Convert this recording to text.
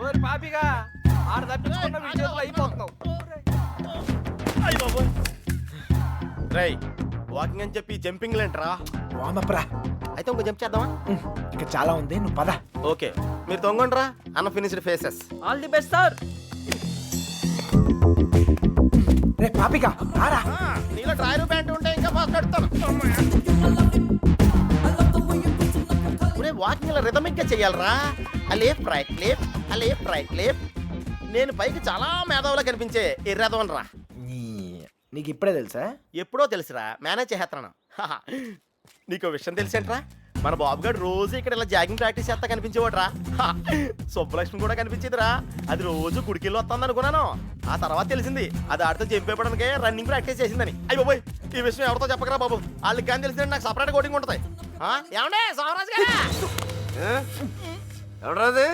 ఓరి పాపిగా ఆడ తప్పించుకున్న విజయంలో అయిపోతున్నావు. రై వాకింగ్ అని చెప్పి జంపింగ్ లేంట్రా. వామప్రా. అయితే ఇంకో జంప్ చేద్దామా? ఇంకా చాలా ఉంది, నువ్వు పద. ఓకే మీరు తొంగండ్రా. Unfinished faces. All the best sir. రే పాపిక ఆరా. నీలో డ్రాయర్ ప్యాంట్ ఉంటే ఇంకా ఫాస్ట్ నడుస్తాను. ఇప్పుడే వాకింగ్ ఇలా రిథమిక్ గా చెయ్యాలరా. Left right left, left right left. నేను పైకి చాలా మేధావులా కనిపించే ఎర్రదవన్ రా. నీకు ఇప్పుడే తెలుసా? ఎప్పుడో తెలుసురా, మేనేజ్ చేస్తున్నాను. నీకు విషయం తెలిసేంట్రా, మన బాబు గారు రోజు ఇక్కడ ఇలా జాగింగ్ ప్రాక్టీస్ చేస్తా కనిపించేవాడ్రా. సుబ్బలక్ష్మి కూడా కనిపించేదిరా. అది రోజు గుడికెళ్ళి వస్తుంది అనుకున్నాను. ఆ తర్వాత తెలిసింది అది ఆడితో జంపేపడానికే రన్నింగ్ ప్రాక్టీస్ చేసిందని. అయ్యి బాబోయ్, ఈ విషయం ఎవరితో చెప్పకరా బాబు. వాళ్ళకి కానీ తెలిసిందంటే నాకు సపరేట్ కోటింగ్ ఉంటుంది. ఏమండే సోమరాజు గారు? ఎవరాది